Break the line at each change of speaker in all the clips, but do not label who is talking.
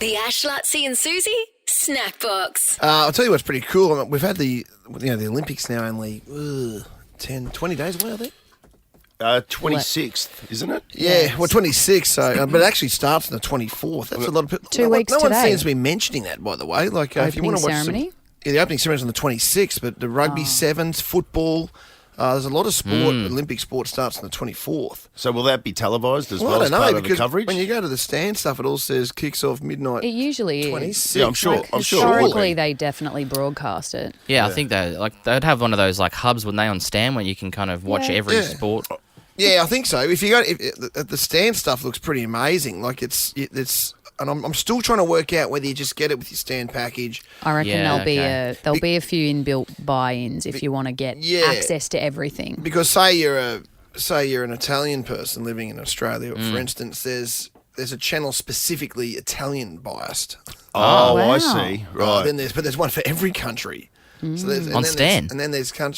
The Ash, Luttsy and Susie Snackbox.
I'll tell you what's pretty cool. We've had the Olympics now only 10, 20 days away, I think.
26th, isn't it?
Yeah, well, 26th, so, but it actually starts on the 24th. That's a lot of people.
2 weeks
No one
today.
seems to be mentioning that, by the way. Like, if you want to watch
ceremony?
the opening ceremony is on the 26th, but the rugby sevens, football, there's a lot of sport. Olympic sport starts on the 24th.
So will that be televised as
Well,
well
I
as
don't know,
part of the
because
coverage?
when you go to the stand stuff, it all says kicks off midnight.
It usually is.
26.
Yeah, I'm sure.
Like,
I'm sure.
historically, they definitely broadcast it.
Yeah, I think they'd have one of those like hubs when they on stand where you can kind of watch every
Yeah.
sport.
Yeah, I think so. If you go, the stand stuff looks pretty amazing. Like it's, and I'm still trying to work out whether you just get it with your stand package.
I reckon
Yeah,
there'll be a few inbuilt buy-ins if you want to get access to everything.
Because say you're an Italian person living in Australia, for instance, there's a channel specifically Italian biased.
Oh,
wow.
I see. Right.
Then there's one for every country. So
On stand.
And then there's one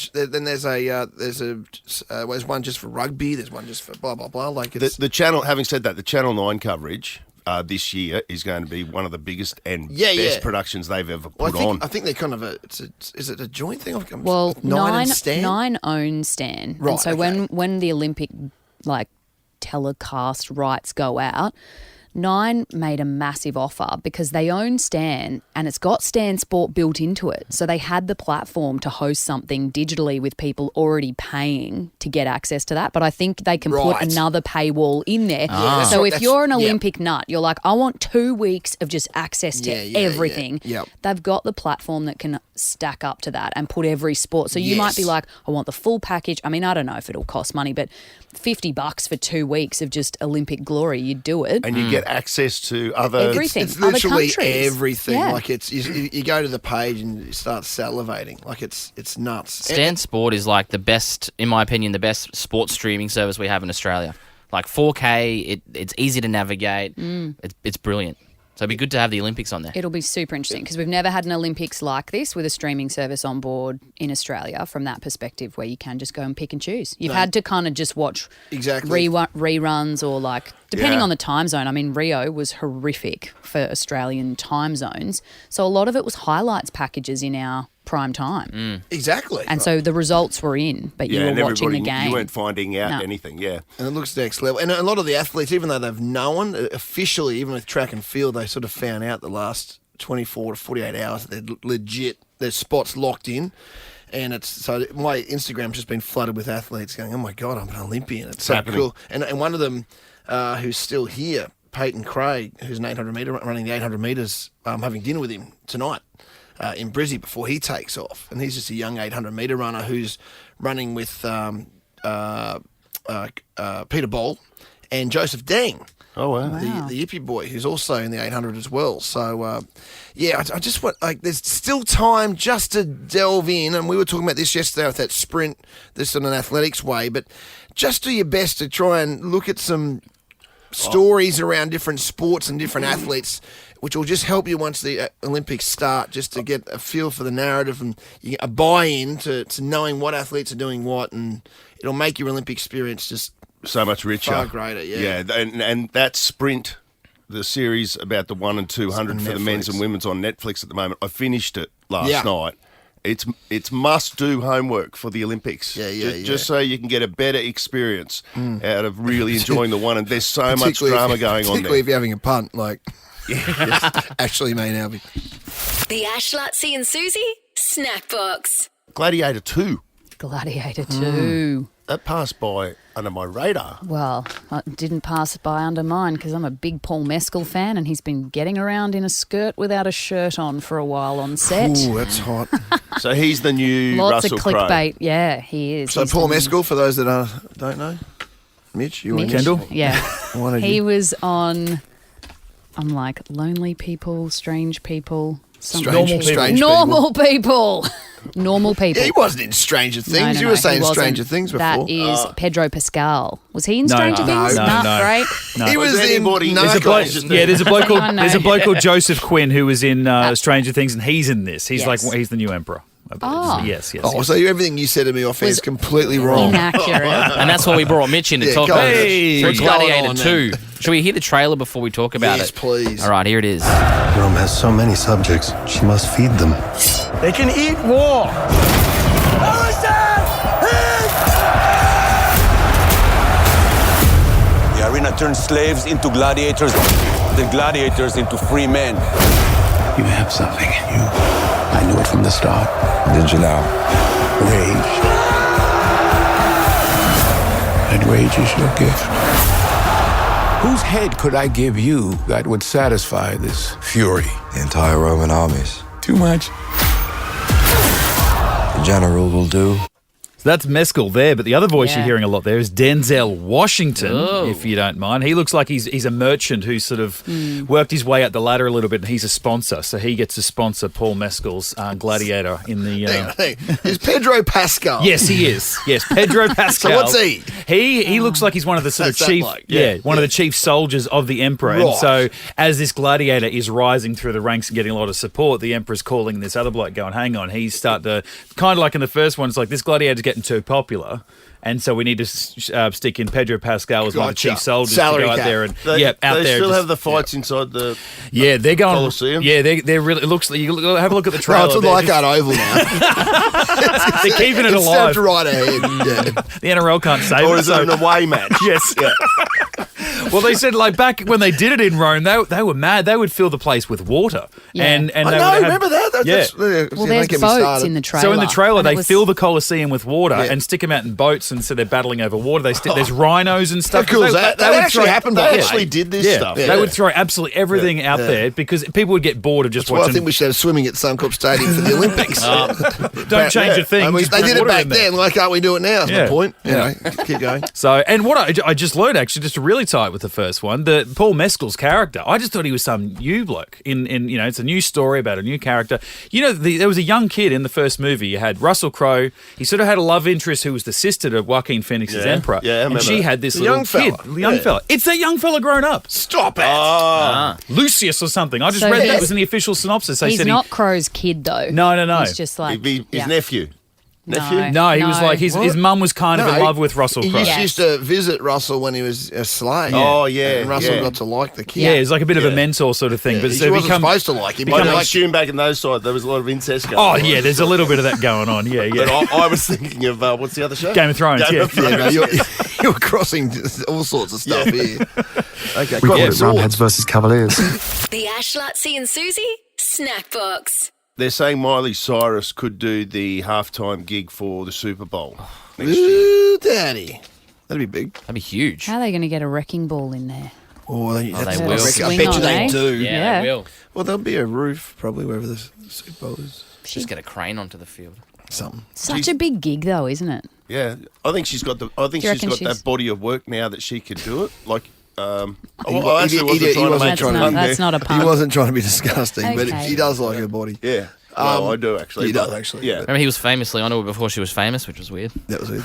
just for rugby. There's one just for blah blah blah. Like it's,
The channel. Having said that, the Channel 9 coverage this year is going to be one of the biggest and best productions they've ever put on.
I think they're kind of is it a joint thing?
Well,
and Stan?
Nine own Stan.
Right,
And so when the Olympic telecast rights go out, Nine made a massive offer because they own Stan and it's got Stan Sport built into it. So they had the platform to host something digitally with people already paying to get access to that. But I think they can put another paywall in there. So if you're an Olympic nut, you're like, I want 2 weeks of just access to everything.
Yep.
They've got the platform that can stack up to that and put every sport. So you might be like, I want the full package. I mean, I don't know if it'll cost money, but $50 for 2 weeks of just Olympic glory, you'd do it.
And you get access to other
Everything.
It's literally
Other countries.
everything.
Yeah.
Like it's you go to the page and you start salivating. Like it's nuts.
Stan Sport is like the best, in my opinion, the best sports streaming service we have in Australia. Like 4K, it's easy to navigate. It's brilliant. So it'd be good to have the Olympics on there.
It'll be super interesting because we've never had an Olympics like this with a streaming service on board in Australia from that perspective where you can just go and pick and choose. You've had to kind of just watch reruns or like, depending on the time zone. I mean, Rio was horrific for Australian time zones. So a lot of it was highlights packages in our prime time.
Exactly.
And so the results were in, but you were watching the game.
You weren't finding out anything,
And it looks next level. And a lot of the athletes, even though they've known, officially, even with track and field, they sort of found out the last 24 to 48 hours that they're legit, their spots locked in. And it's so my Instagram's just been flooded with athletes going, oh my God, I'm an Olympian. It's so cool. And one of them who's still here, Peyton Craig, who's an 800 metre, running the 800 metres, having dinner with him tonight. In Brizzy before he takes off. And he's just a young 800-metre runner who's running with Peter Boll and Joseph Dang.
Oh, wow.
The Yippie boy, who's also in the 800 as well. So, I just want, there's still time just to delve in. And we were talking about this yesterday with that sprint, this in an athletics way. But just do your best to try and look at some stories around different sports and different athletes, which will just help you once the Olympics start, just to get a feel for the narrative and a buy-in to knowing what athletes are doing what, and it'll make your Olympic experience just
so much richer.
Far greater, yeah.
And that sprint, the series about the 1 and 200 for the men's and women's on Netflix at the moment, I finished it last night. It's must-do homework for the Olympics. Just so you can get a better experience out of really enjoying the one. And there's so much drama going on there.
Particularly if you're having a punt, like actually, mate, Albie.
The Ash, Luttsy and Susie Snackbox.
Gladiator 2.
Gladiator 2.
That passed by under my radar.
Well, it didn't pass by under mine because I'm a big Paul Mescal fan and he's been getting around in a skirt without a shirt on for a while on set.
Ooh, that's hot.
So he's the new
Lots
Russell
of clickbait.
Crowe.
Yeah, he is.
So
He's
Paul
the-
Mescal, for those that don't know. Mitch, you
Mitch?
and
Kendall?
Yeah.
One of
He
you.
was on, I'm like, Lonely People, Strange People.
Strange
Normal people. Normal people.
Yeah, he wasn't in Stranger Things.
No,
You
no,
were
he
saying
wasn't.
Stranger Things before.
That is Pedro Pascal. Was he in
No,
Stranger
no,
Things?
no,
Not
no.
great.
No.
He was in
anybody-
There's a bloke,
Narcos.
there's a bloke called
Anyone know?
there's a bloke called Joseph Quinn who was in Stranger Things, and he's in this. He's
Yes.
he's the new emperor. I believe.
Oh.
Yes.
Oh, so everything you said to me off air is completely wrong.
Inaccurate.
And that's why we brought Mitch in to
Yeah,
talk
go on.
about
Hey.
for
What's going
Gladiator
on
2. Should we hear the trailer before we talk about
Yes,
it?
please.
All right, here it is.
Rome has so many subjects, she must feed them.
They can eat war. The arena turns slaves into gladiators, the gladiators into free men.
You have something in you. I knew it from the start.
Did you now?
Rage. And rage is your gift. Whose head could I give you that would satisfy this fury?
The entire Roman armies.
Too much?
The general will do.
So that's Mescal there, but the other voice
Yeah.
you're hearing a lot there is Denzel Washington,
Oh.
if you don't mind. He looks like he's a merchant who's sort of worked his way up the ladder a little bit, and he's a sponsor, so he gets to sponsor Paul Mescal's Gladiator in the...
Hey, is Pedro Pascal?
Yes, he is. Yes, Pedro Pascal.
So what's he?
He looks like he's one of the sort of
What's that
chief,
like?
one of the chief soldiers of the emperor. And
Right.
so, as this gladiator is rising through the ranks and getting a lot of support, the emperor's calling this other bloke, going, "Hang on." He's starting to kind of like in the first one. It's like this gladiator's getting too popular. And so we need to stick in Pedro Pascal as one of the
Gotcha.
chief soldiers
Salary
to go out
cap.
there and
They,
out
they
there.
still
just-
have the fights inside the
they're going.
Colosseum?
Yeah, they're really. It looks like you have a look at the
No,
trailer.
it's
They're
like
just-
that oval now.
they're keeping it
It's
alive.
stepped right ahead. Yeah.
The NRL can't save
or
it.
is it an away match?
Yes. Well, they said like back when they did it in Rome, they were mad. They would fill the place with water,
Yeah.
and
I
they
know,
would have,
remember that?
Yeah.
Well, there's boats in the trailer.
So in the trailer,
and it
they
was-
fill the Colosseum with water
Yeah.
and stick them out in boats, and so they're battling over water. There's rhinos and stuff.
How cool is that? That
would
actually happened, by
They
the way.
actually did this
Yeah,
stuff.
they would throw absolutely everything out there because people would get bored of just
Well, I
watching.
think we should have swimming at Suncorp Stadium for the Olympics.
Don't change a thing.
I mean,
just
they
put
did it
water
back
in there.
then. Why can't we do it now? Is
Yeah.
my point.
Yeah.
You know, keep going.
So, and what I just learned actually, just to really tie it with the first one, the Paul Mescal's character, I just thought he was some new bloke. In it's a new story about a new character. There was a young kid in the first movie. You had Russell Crowe. He sort of had a love interest who was the sister to Joaquin Phoenix's
Yeah.
Emperor.
Yeah, I
and
remember
she
that.
had this
The
little
young
kid,
fella.
young
Yeah.
fella. It's that young fella grown up,
Stop it.
Lucius or something. I just
So
read that
he's-
it was in the official synopsis. They
He's
said
not Crow's kid, though.
No.
He's just like
His
yeah.
nephew. Nephew?
No, he was like his mum was kind of in love with Russell
He
Crowe.
Yeah.
used to visit Russell when he was a slave.
Oh, yeah,
And Russell
yeah.
got to like the kid.
Yeah, it's like a bit of a mentor sort of thing. But
He
so
wasn't
become
supposed to like him.
I
But
don't
like,
assume back in those sides there was a lot of incest going
Oh
on.
yeah, there's a little bit of that going on. Yeah,
But
yeah.
I was thinking of, what's the other show?
Game of Thrones.
Game
Yeah.
of Thrones.
yeah, no, you're crossing all sorts of stuff here. Okay,
We
got
call
the
it
swords.
Roundheads versus Cavaliers.
The Ash, Luttsy and Susie Snackbox.
They're saying Miley Cyrus could do the halftime gig for the Super Bowl next year.
Ooh, daddy. That'd be big.
That'd be huge.
How are they going to get a wrecking ball in there?
Oh,
they will.
I
Swing
bet
on,
you they
eh?
do.
Yeah.
they will.
Well, there'll be a roof probably wherever the Super Bowl is.
Just get a crane onto the field.
Something.
Such a big gig, though, isn't it?
Yeah, I think she's got
Do you reckon she's-
that body of work now that she could do it. Like,
He
actually
wasn't
trying to
wasn't
make
trying to-
That's not a
He
pun.
wasn't trying to be disgusting, but
Okay.
he does like her body.
Yeah, well, I do actually.
He does
but-
actually.
Yeah,
Remember, he was famously on her before she was famous, which was weird.
That was it.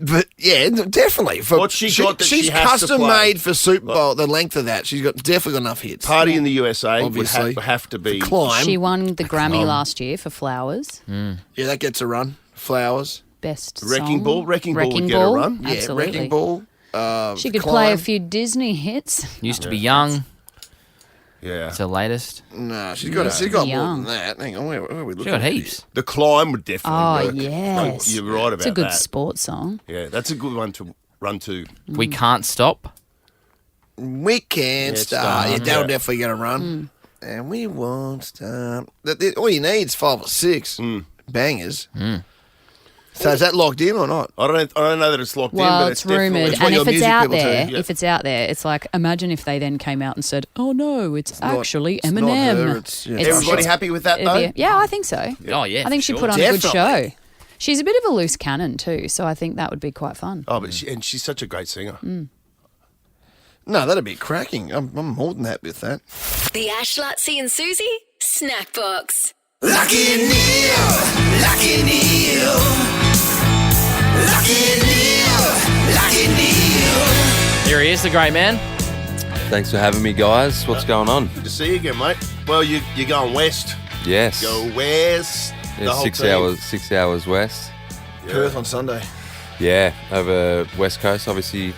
But yeah, definitely. For,
What's she got that
she's
she has to
custom
play?
Made for Super Bowl. The length of that, she's got definitely got enough hits.
Party in the USA
Obviously.
would have to be.
Climb.
She won the Grammy last year for Flowers.
Yeah, that gets a run. Flowers.
Best
Wrecking
song.
Ball? Wrecking Ball would get a run.
Yeah,
Absolutely.
Wrecking Ball.
She could
Climb.
play a few Disney hits.
Used to be young.
Yeah,
It's her latest.
No, she's got more
Young.
than that. Hang on, where are we looking?
She got
at
heaps.
the Climb would
Oh,
definitely work.
yes.
You're right about
It's a good
that.
sports song.
Yeah, that's a good one to run to.
We can't stop.
We can't
Yeah,
stop. Yeah,
stop.
that'll
Yeah.
definitely get a run. And we won't stop. All you need is 5 or 6 bangers. So is that locked in or not?
I don't know that it's locked in,
Well,
but
it's
definitely.
rumoured,
It's what
and
your
if it's
music
out
people tell
there,
you.
if it's out there, it's like imagine if they then came out and said, "Oh no, it's
not-
actually
it's not
Eminem."
her, it's- yeah.
Everybody happy with that
it'd be
though?
a- yeah, I think so.
Oh, yeah.
I think
for
she
sure.
put on a good
Definitely.
show. She's a bit of a loose cannon too, so I think that would be quite fun.
Oh, but she's such a great singer.
No, that'd be cracking. I'm more than happy with that.
The Ash, Luttsy and Susie Snackbox.
Lucky Neil, Lucky Neil, Lucky Neil, Lucky Neil.
Here he is, the great man.
Thanks for having me, guys. What's going on?
Good to see you again, mate. Well, you're going west.
Yes.
Go west.
Yeah,
the whole
6
team.
hours. 6 hours west.
Perth on Sunday.
Yeah, over West Coast. Obviously,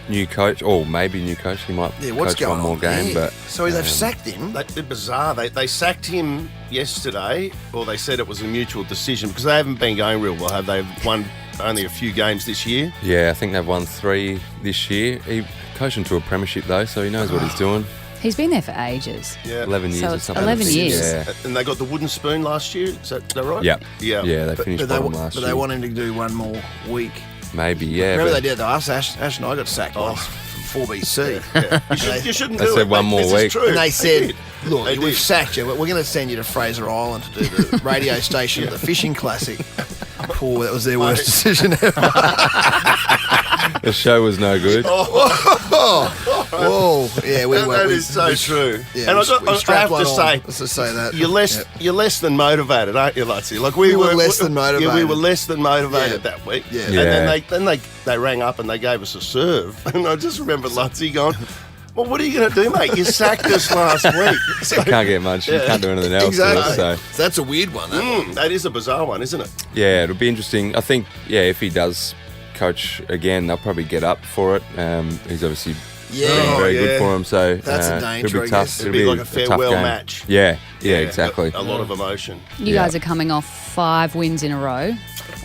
new coach, or maybe new coach. He might
what's
coach
going
one more
on
game.
there?
But
So they've sacked him.
They're bizarre. They sacked him yesterday, or they said it was a mutual decision because they haven't been going real well, have they? They've won only a few games this year.
yeah, I think they've won 3 this year. He coached into a premiership though, so he knows what he's doing.
He's been there for ages.
Yeah.
11 years
So
or
it's
something.
11 years.
Yeah.
And they got the wooden spoon last year. Is that right?
Yeah.
Yeah.
Yeah, they finished bottom last
But
year.
they want him to do one more week.
Maybe, yeah.
Remember
but
they did it to us? Ash and I got sacked once from 4BC.
You shouldn't
They
do
said
it.
one more
this
week.
Is true.
And they said, look,
They
we've
did.
sacked you, but we're going to send you to Fraser Island to do the radio station at the Fishing Classic. Poor, that was their worst decision ever.
The show was no good.
Whoa, yeah, we were.
That is so true.
Yeah,
and
we
I have
strapped
to
one on.
say,
Let's just say that.
you're less than motivated, aren't you, Luttsy? Like we
were less than
Yeah, we
motivated.
were less than motivated
Yeah.
that week.
Yeah.
And then they rang up and they gave us a serve, and I just remember Luttsy going, "Well, what are you going to do, mate? You sacked us last week." So,
Can't get much. You can't do anything else.
Exactly.
So,
That's a weird one.
that is a bizarre one, isn't it?
yeah, it'll be interesting. I think, if he does coach again, they'll probably get up for it. He's obviously been very good for him. So
That's a danger,
it'll
I
be tough.
guess.
It'll be like a farewell
tough game.
match.
Yeah, exactly.
A lot of emotion.
You guys are coming off 5 wins in a row.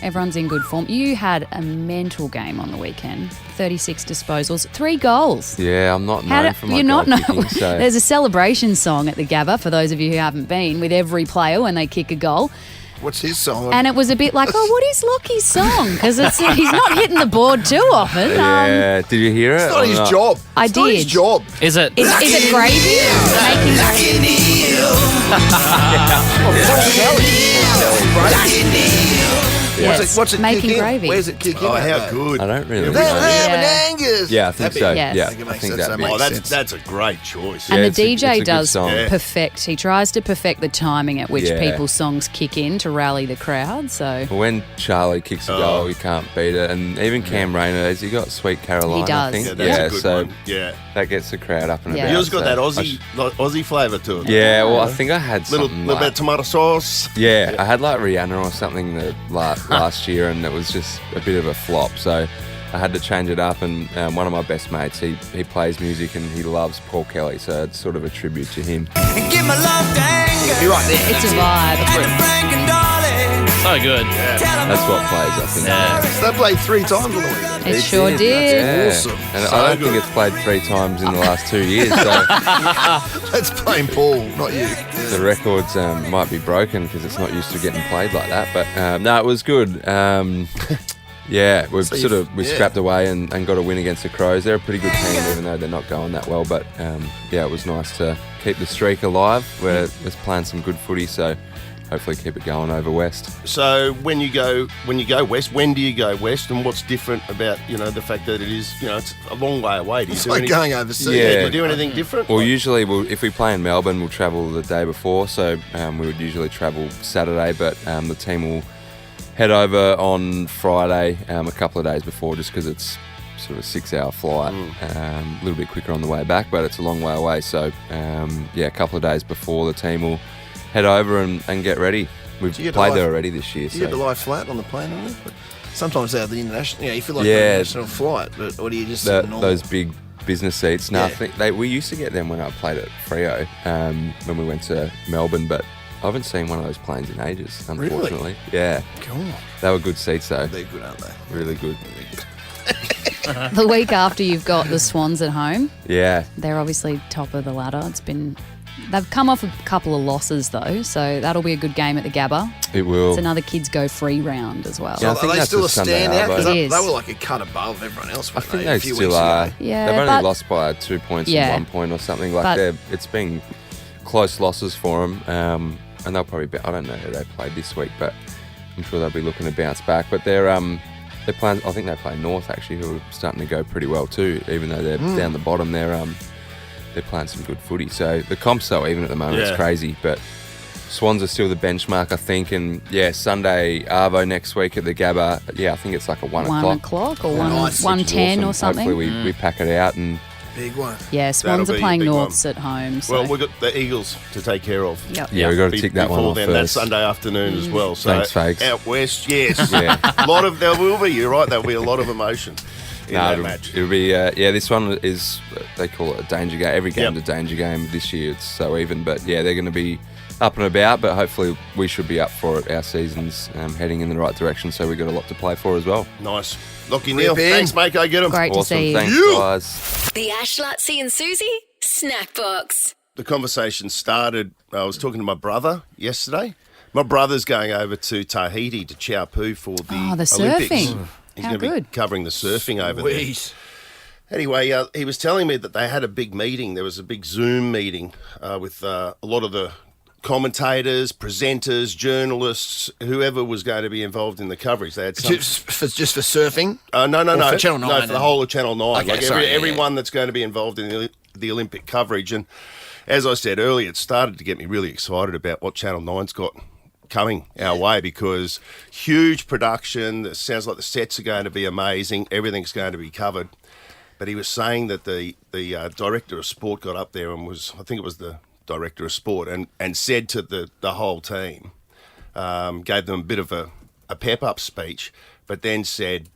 Everyone's in good form. You had a mental game on the weekend. 36 disposals, 3 goals.
Yeah, I'm not known for my
you're not
goal
known.
kicking, so
There's a celebration song at the Gabba for those of you who haven't been with every player when they kick a goal.
What's his song?
And it was a bit like, what is Lockie's song? Because he's not hitting the board too often.
yeah. Did you hear it?
It's not
or
his
not?
job.
I
It's not his
did.
job.
Is it?
Is it gravy? Making gravy? Yes,
What's it
making
kick in?
gravy.
Where's it kick in?
Oh,
at,
how
though?
good!
I don't really
They're
know.
having
Yeah.
Angus.
Yeah, I think so.
Yes.
Yeah,
I
I
think it
think
makes
that'd
sense.
be.
That
Oh,
makes
that's a great choice.
And
Yeah,
the
it's a
DJ
good
does
song.
Yeah.
perfect. He tries to perfect the timing at which
Yeah.
people's songs kick in to rally the crowd. So
But when Charlie kicks a goal, you can't beat it. And even Cam Rayner, has he got Sweet Caroline?
He does.
I think.
Yeah, that's a good
so
one. Yeah,
that gets the crowd up and
Yeah.
about.
yours got
so
that
I
Aussie flavour to it.
yeah, well, I think I had
little
something
bit
like,
of tomato sauce.
yeah, I had like Rihanna or something that last year, and it was just a bit of a flop. So I had to change it up. And one of my best mates, he plays music and he loves Paul Kelly, so it's sort of a tribute to him.
Give my love to Angus.
You're right there.
it's a vibe.
And to Frank and Dolly.
So good.
Tell 'em
That's
all
what plays, I think.
Yeah.
They played 3 times on the weekend.
It sure did.
Yeah.
Awesome.
And
So
I don't
good.
think it's played 3 times in the last 2 years, so
That's playing Paul, not you.
the records might be broken because it's not used to getting played like that. But no, it was good. Yeah, we've
So
we scrapped away and got a win against the Crows. They're a pretty good team, even though they're not going that well. But yeah, it was nice to keep the streak alive. We're playing some good footy, so hopefully keep it going over West.
So when you go west, when do you go west, and what's different about the fact that it is it's a long way away? Do you
It's
do
like
any-
going overseas.
Yeah.
Do you do anything different?
Well, usually if we play in Melbourne, we'll travel the day before. So we would usually travel Saturday, but the team will head over on Friday a couple of days before, just because it's sort of a 6-hour flight, a little bit quicker on the way back, but it's a long way away. So a couple of days before, the team will head over and get ready. We've
Do you get
played
to
there
lie-
already this year.
Do you get to
So
lie flat on the plane? Or but sometimes they have the international. You feel like
Yeah.
an international flight, but or do you just sit normal?
those big business seats. No, I
Yeah.
think we used to get them when I played at Freo when we went to Melbourne, but I haven't seen one of those planes in ages, unfortunately. Yeah.
Cool.
They were good seats, though.
They're good, aren't they?
Really good.
The week after you've got the Swans at home,
Yeah.
they're obviously top of the ladder. They've come off a couple of losses though, so that'll be a good game at the Gabba.
It will.
It's another kids go free round as well.
Yeah, I
So
think
are they
that's
still
a
a
Sunday
standout?
arvo.
Because
It
they
is.
were like a cut above everyone else.
I
weren't
think
a
they
few
still
weeks
are.
ago?
Yeah,
They've only
but-
lost by 2 points
Yeah.
and 1 point or something.
But-
It's been close losses for them, and they'll probably I don't know who they played this week, but I'm sure they'll be looking to bounce back. But they're playing. I think they play North actually, who are starting to go pretty well too. Even though they're down the bottom, they're playing some good footy. So the comp's so even at the moment,
Yeah.
it's crazy. But Swans are still the benchmark, I think. And yeah, Sunday Arvo next week at the Gabba. Yeah, I think it's like a 1
1
o'clock.
o'clock or
Nice.
1:10
Awesome.
or something.
Hopefully we pack it out and.
Big one.
Yeah, Swans
That'll
are
be a
playing
big one.
Norths at home. So.
Well, we've got the Eagles to take care of.
Yep.
Yeah, we've got to tick that one
Before
off
then,
first.
that's Sunday afternoon as well. So
Thanks, Fakes.
out west, yes.
Yeah.
There will be. You're right. There'll be a lot of emotion. in that match.
It'll be, this one is, they call it a danger game. Every game's a danger game this year. It's so even. But, yeah, they're going to be up and about, but hopefully we should be up for it. Our season's heading in the right direction, so we've got a lot to play for as well.
Nice. Lockie Neal, thanks, mate. Go get them.
Great to see you.
Thanks, guys.
The Ash, Luttsy and Susie Snackbox.
The conversation started, I was talking to my brother yesterday. My brother's going over to Tahiti to Chao for the Olympics.
Surfing.
He's going to be covering the surfing over there. Anyway, he was telling me that they had a big meeting. There was a big Zoom meeting with a lot of the commentators, presenters, journalists, whoever was going to be involved in the coverage. They had some...
just for surfing?
No.
For Channel 9?
No, for the whole of Channel 9.
Okay,
everyone that's going to be involved in the Olympic coverage. And as I said earlier, it started to get me really excited about what Channel 9's got coming our way, because huge production. It sounds like the sets are going to be amazing. Everything's going to be covered. But he was saying that the director of sport got up there and I think it was the director of sport, and said to the whole team, gave them a bit of a pep-up speech, but then said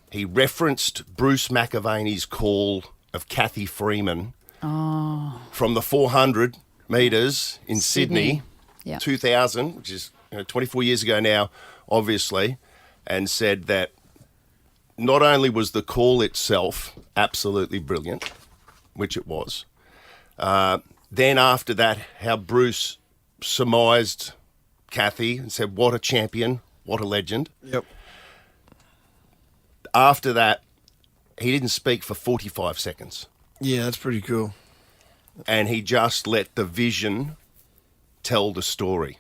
he referenced Bruce McAvaney's call of Kathy Freeman from the 400 metres in Sydney. 2000, which is 24 years ago now, obviously, and said that not only was the call itself absolutely brilliant, which it was, then after that, how Bruce surmised Kathy and said, what a champion, what a legend.
Yep.
After that, he didn't speak for 45 seconds.
Yeah, that's pretty cool.
And he just let the vision tell the story.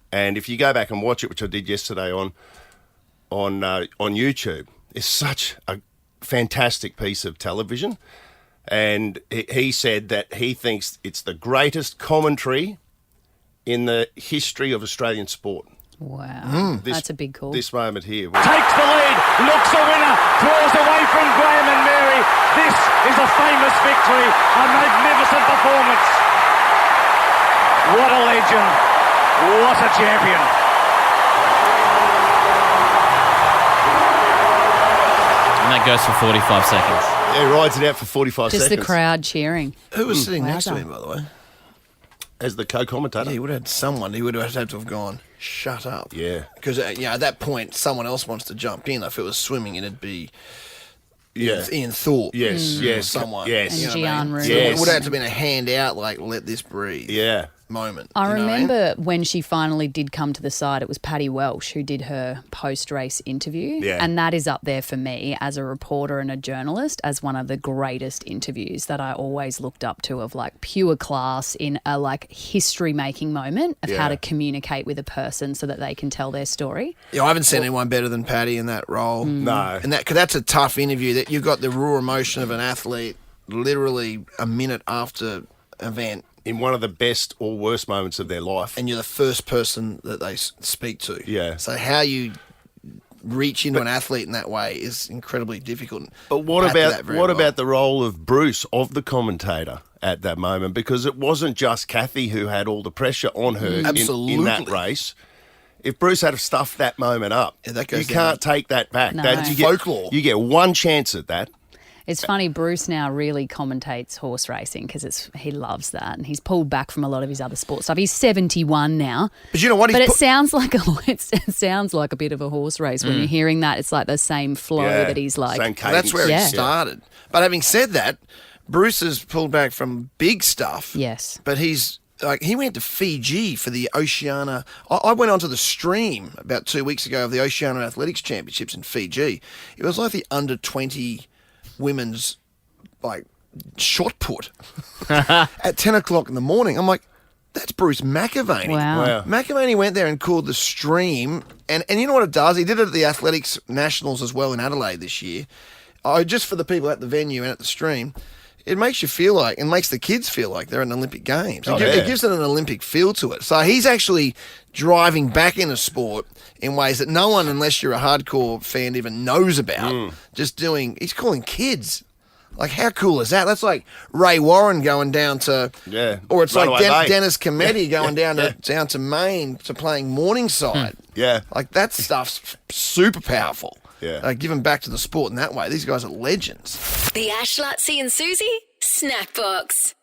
And if you go back and watch it, which I did yesterday on YouTube, it's such a fantastic piece of television. And he said that he thinks it's the greatest commentary in the history of Australian sport.
Wow, that's a big call.
This moment here.
Takes the lead, looks a winner, draws away from Graham and Mary. This is a famous victory, a magnificent performance. What a legend, what a champion.
And that goes for 45 seconds.
Yeah, he rides it out for 45 seconds.
Just the crowd cheering.
Who was sitting next to him, by the way?
As the co-commentator?
Yeah, he would have had someone. He would have had to have gone, shut up.
Yeah.
Because, at that point, someone else wants to jump in. If it was swimming, it'd be Ian Thorpe.
Yes.
Or someone.
Yes.
And Gian Rooney.
It would have to have been a hand out, like, let this breathe.
Yeah.
Moment.
I remember when she finally did come to the side, it was Paddy Welsh who did her post-race interview.
Yeah.
And that is up there for me as a reporter and a journalist as one of the greatest interviews that I always looked up to, of like pure class in a like history-making moment of how to communicate with a person so that they can tell their story.
Yeah, I haven't seen anyone better than Paddy in that role.
No.
And cause that's a tough interview. That you've got the raw emotion of an athlete literally a minute after event.
In one of the best or worst moments of their life.
And you're the first person that they speak to.
Yeah.
So how you reach into an athlete in that way is incredibly difficult.
But what about the role of Bruce, of the commentator at that moment? Because it wasn't just Kathy who had all the pressure on her in that race. If Bruce had stuffed that moment up,
that goes
you can't take that back.
No.
That's
folklore.
You get one chance at that.
It's funny, Bruce now really commentates horse racing because he loves that, and he's pulled back from a lot of his other sports stuff. He's 71 now.
But you know what?
But it sounds like it sounds like a bit of a horse race when you're hearing that. It's like the same flow that he's like.
Same cadence.
Well, that's where it started. But having said that, Bruce has pulled back from big stuff.
Yes.
But he went to Fiji for the Oceania. I went onto the stream about 2 weeks ago of the Oceania Athletics Championships in Fiji. It was like the under 20 women's like shot put at 10 o'clock in the morning. I'm like, that's Bruce McAvaney.
Wow.
McAvaney went there and called the stream, and you know what it does? He did it at the Athletics Nationals as well in Adelaide this year. Just for the people at the venue and at the stream, it makes you feel like, and makes the kids feel like they're in Olympic Games. It gives it an Olympic feel to it. So he's actually driving back into sport in ways that no one, unless you're a hardcore fan, even knows about. He's calling kids. Like, how cool is that? That's like Ray Warren going down to, or it's like Dennis Cometti going down to Maine to playing Morningside.
Yeah.
Like, that stuff's super powerful. giving back to the sport in that way. These guys are legends.
The Ash, Luttsy and Susie Snackbox.